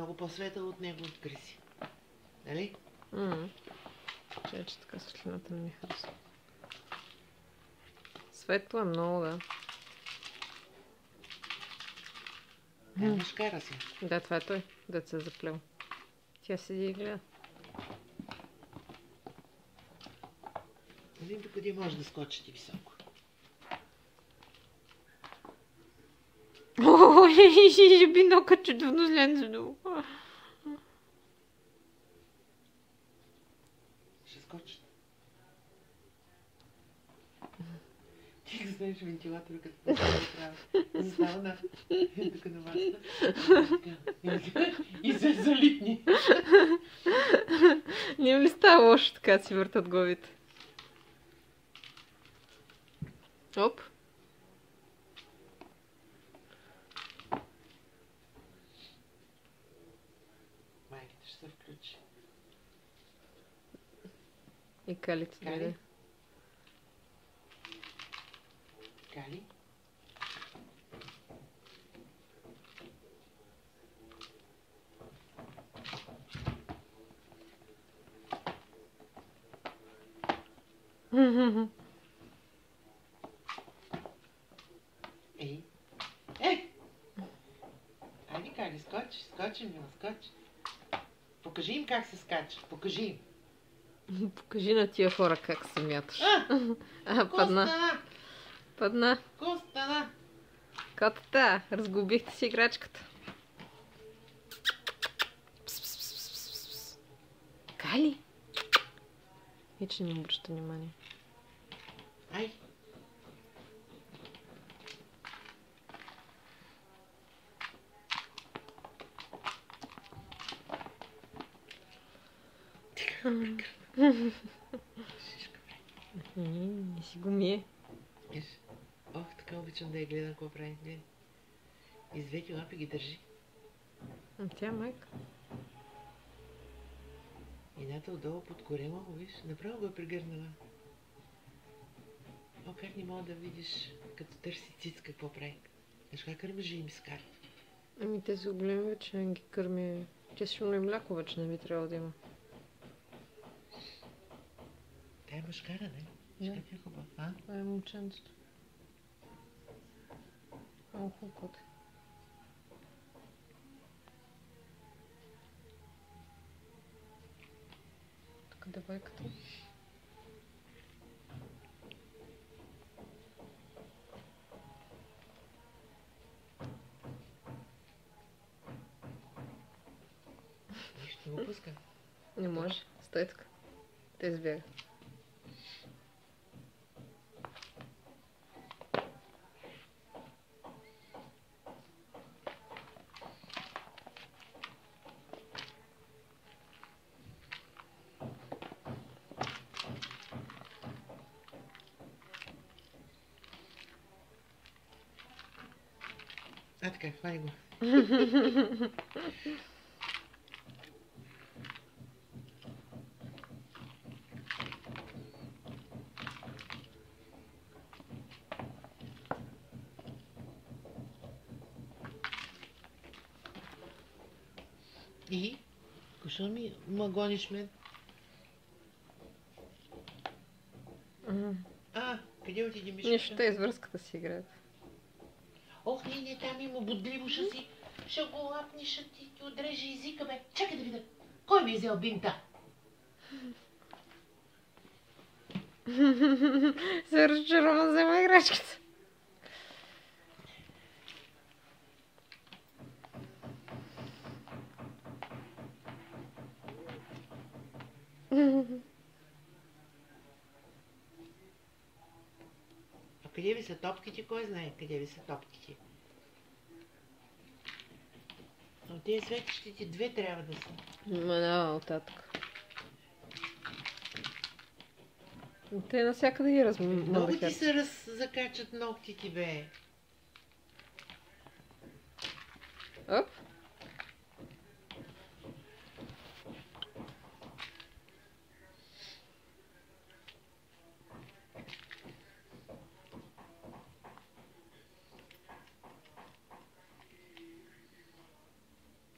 много по-светъл от него от Криси. Нали? Че така светлината не ми харесва. Светло е много, да. Мъжкара си. Да, това е той, дет се е заплел. Тя седи и гледа. Видим докъде може да скочи ти високо. Ой, бинока чудовно злензено. Ще скочи. Ти знаеш вентилатора, като да трябва. Застава на тук на масата. И се залитни. Не им ли става лошо така си въртат главите? Оп. Майката ще се включи. И калите дойде. Кали? Ей! Ей! Айде, Кали, скочи, скочи, мила, скочи. Покажи им как се скача, покажи им. Покажи на тия хора как се мяташ. Падна. Костана! Падна. Костана! Котата, разгубихте си играчката. Кали? Вече не ми обръща внимание. Ай! Не си го мие. Ох, така обичам да я гледам какво прави. И с двете лапи ги държи. Тя майка. Едната отдолу под корема го виж, направо го е прегърнала. О, как не мога да видиш, като търси цицка, какво прави. Знаеш как ръмжи им скара? Ами те са големи вече, не ги кърми. Те сигурно и мляко вече не би трябвало да има. Тя е мъжкара, не? Виж как е хубав, а? Това е момченцето. Много хубаво кот. Тук девойката. Нищо не го пуска. Не може. Стой тук. Те избяга. А, така, хвани го. И? Защо ми гониш мен? А, къде отиде мишката? Нищо, те извръзката си играят. Ох, не, там има бодливо, ще го лапни, ще ти отреже езика, бе. Чакай да видя. Кой ми е взел бинта? Се разчарован, взема играчката. А къде ви са топките? Кой знае къде ви са топките? Но тези светещите две трябва да са. Ма да, оттатък. Те навсякъде ги Много ти размъдахят. се закачат ногтите, бе. Оп.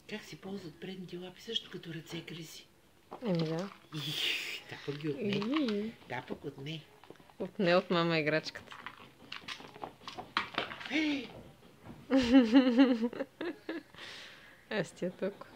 Как си ползват предните лапи, също като ръце, Криси? Еми да. Да, пък ги отне. Да, пък отне. Отне от мама играчката. Аз ти е тук.